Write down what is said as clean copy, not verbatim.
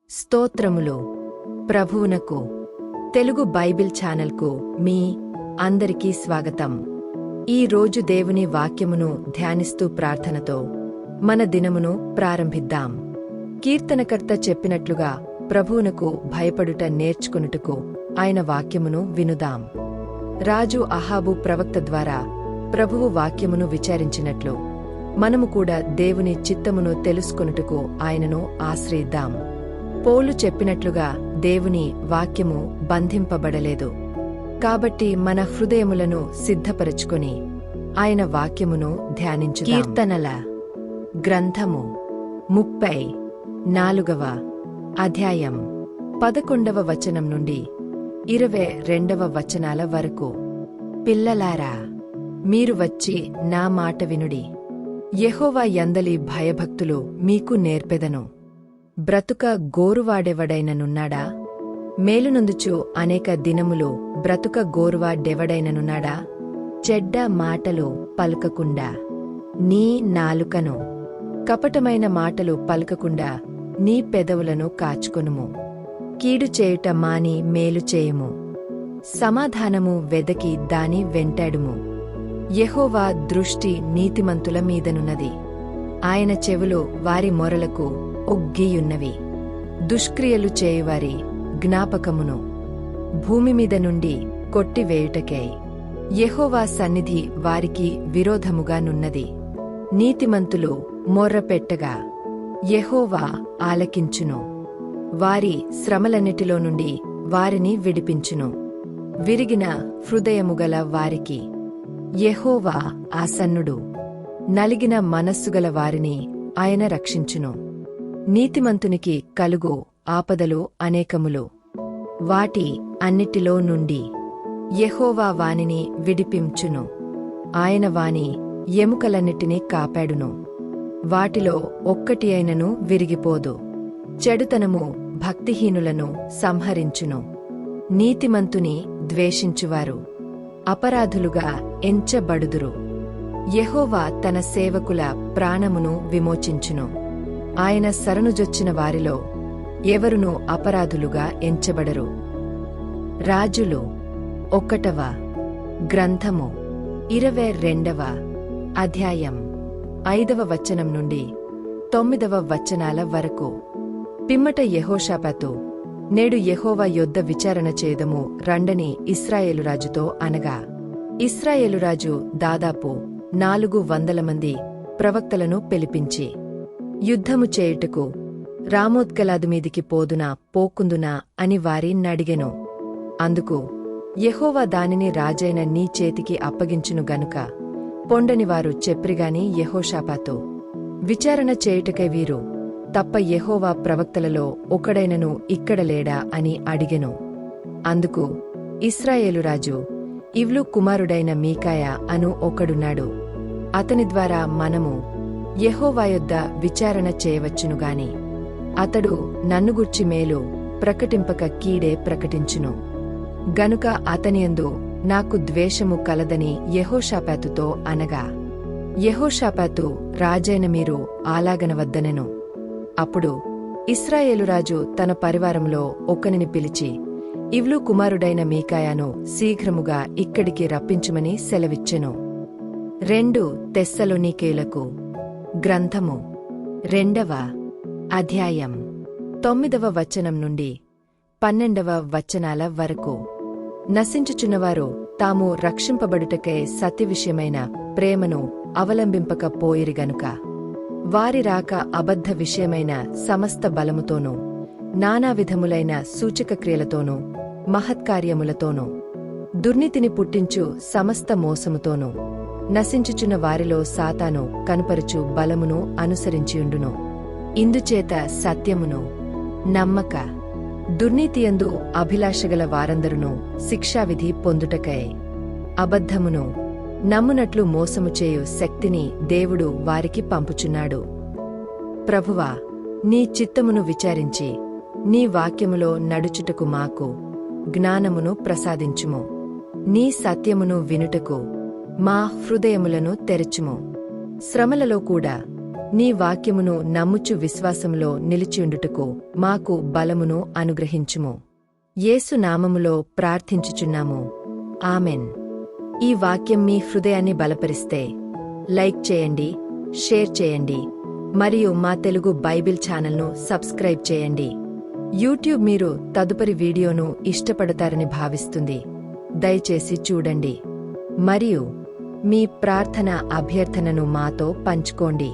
స్తోత్రములు ప్రభువునకు. తెలుగు బైబిల్ ఛానల్కు మీ అందరికీ స్వాగతం. ఈ రోజు దేవుని వాక్యమును ధ్యానిస్తూ ప్రార్థనతో మన దినమును ప్రారంభిద్దాం. కీర్తనకర్త చెప్పినట్లుగా ప్రభువునకు భయపడుట నేర్చుకొనుటకు ఆయన వాక్యమును వినుదాం. రాజు అహాబు ప్రవక్త ద్వారా ప్రభువు వాక్యమును విచారించినట్లు మనము కూడా దేవుని చిత్తమును తెలుసుకొనుటకు ఆయనను ఆశ్రయిద్దాం. పౌలు చెప్పినట్లుగా దేవుని వాక్యము బంధింపబడలేదు. కాబట్టి మన హృదయములను సిద్ధపరచుకొని ఆయన వాక్యమును ధ్యానించుదాం. కీర్తనల గ్రంథము 34వ అధ్యాయం 11వ వచనం నుండి 22వ వచనాల వరకు. పిల్లలారా, మీరు వచ్చి నా మాట వినుడి. యెహోవా యందలి భయభక్తులు మీకు నేర్పెదను. బ్రతుక గోరువాడెవడైననున్నాడా? మేలునందుచు అనేక దినములు బ్రతుక గోరువాడెవడైననున్నాడా? చెడ్డ మాటలు పలుకకుండా నీ నాలుకను, కపటమైన మాటలు పలుకకుండా నీ పెదవులను కాచుకొనుము. కీడు చేయుట మాని మేలు చేయుము. సమాధానము వెదకి దాని వెంటాడుము. యెహోవా దృష్టి నీతిమంతుల మీదనున్నది. ఆయన చెవులు వారి మొరలకు ఒగ్గియున్నవి. దుష్క్రియలు చేయువారి జ్ఞాపకమును భూమిమీద నుండి కొట్టివేయుటకై యెహోవా సన్నిధి వారికి విరోధముగానున్నది. నీతిమంతులు మొర్రపెట్టగా యెహోవా ఆలకించును. వారి శ్రమలన్నిటిలో నుండి వారిని విడిపించును. విరిగిన హృదయముగల వారికి యెహోవా ఆసన్నుడు. నలిగిన మనస్సుగల వారిని ఆయన రక్షించును. నీతిమంతునికి కలుగు ఆపదలు అనేకములు. వాటి అన్నిటిలో నుండి యెహోవా వానిని విడిపించును. ఆయన వాని ఎముకలన్నిటినీ కాపాడును. వాటిలో ఒక్కటి అయినను విరిగిపోదు. చెడుతనము భక్తిహీనులను సంహరించును. నీతిమంతుని ద్వేషించువారు అపరాధులుగా ఎంచబడుదురు. యెహోవా తన సేవకుల ప్రాణమును విమోచించును. ఆయన శరణుజొచ్చిన వారిలో ఎవరునూ అపరాధులుగా ఎంచబడరు. రాజులు 1వ గ్రంథము 22వ అధ్యాయం 5వ వచనం నుండి 9వ వచనాల వరకు. పిమ్మట యెహోషాపాతు, నేడు యెహోవా యొద్ద విచారణ చేదము రండని ఇశ్రాయేలు రాజుతో అనగా, ఇశ్రాయేలు రాజు దాదాపు 400 మంది ప్రవక్తలను పిలిపించి, యుద్ధము చేయుటకు రామోత్గలాదు మీదికి పోదునా పోకుందునా అని వారి నడిగెను. అందుకు యెహోవా దానిని రాజైన నీ చేతికి అప్పగించును గనుక పొండని వారు చెప్పిరిగాని యెహోషాపాతు, విచారణ చేయుటకై వీరు తప్ప యెహోవా ప్రవక్తలలో ఒకడైనను ఇక్కడ లేడా అని అడిగెను. అందుకు ఇశ్రాయేలు రాజు, ఇవ్లు కుమారుడైన మీకాయా అను ఒకడున్నాడు. అతని ద్వారా మనము యెహోవా యొద్ద విచారణ చేయవచ్చునుగాని అతడు నన్నుగూర్చి మేలు ప్రకటింపక కీడే ప్రకటించును. గనుక అతనియందు నాకు ద్వేషము కలదని యెహోషాపాతుతో అనగా, యెహోషాపాతు రాజైన మీరు ఆలాగనవద్దనెను. అప్పుడు ఇశ్రాయేలు రాజు తన పరివారంలో ఒకనిని పిలిచి, ఇవ్లు కుమారుడైన మీకాయాను శీఘ్రముగా ఇక్కడికి రప్పించుమని సెలవిచ్చెను. 2 తెస్సలోనికేయులకు గ్రంథము 2వ అధ్యాయం 9వ వచనం నుండి 12వ వచనాల వరకు. నశించుచున్నవారు తాము రక్షింపబడుటకై సత్యవిషయమైన ప్రేమను అవలంబింపక పోయిరి గనుక వారి రాక అబద్ధ విషయమైన సమస్త బలముతోనూ నానావిధములైన సూచకక్రియలతోనూ మహత్కార్యములతోనూ దుర్నీతిని పుట్టించు సమస్త మోసముతోనూ నశించుచున్న వారిలో సాతాను కనుపరుచు బలమును అనుసరించియుండును. ఇందుచేత సత్యమును నమ్మక దుర్నీతియందు అభిలాషగల వారందరును శిక్షావిధి పొందుటకై అబద్ధమును నమ్మునట్లు మోసము చేయు శక్తిని దేవుడు వారికి పంపుచున్నాడు. ప్రభువా, నీ చిత్తమును విచారించి నీ వాక్యములో నడుచుటకు మాకు జ్ఞానమును ప్రసాదించుము. నీ సత్యమును వినుటకు మా హృదయములను తెరచుము. శ్రమలలో కూడా నీ వాక్యమును నమ్ముచు విశ్వాసములో నిలిచియుండుటకు మాకు బలమును అనుగ్రహించుము. యేసు నామములో ప్రార్థించుచున్నాము. ఆమెన్. ఈ వాక్యం మీ హృదయాన్ని బలపరిస్తే లైక్ చేయండి, షేర్ చేయండి మరియు మా తెలుగు బైబిల్ ఛానల్ను సబ్స్క్రైబ్ చేయండి. యూట్యూబ్ మీరు తదుపరి వీడియోను ఇష్టపడతారని భావిస్తుంది. దయచేసి చూడండి మరియు మీ ప్రార్థన అభ్యర్థనను మాతో పంచుకోండి.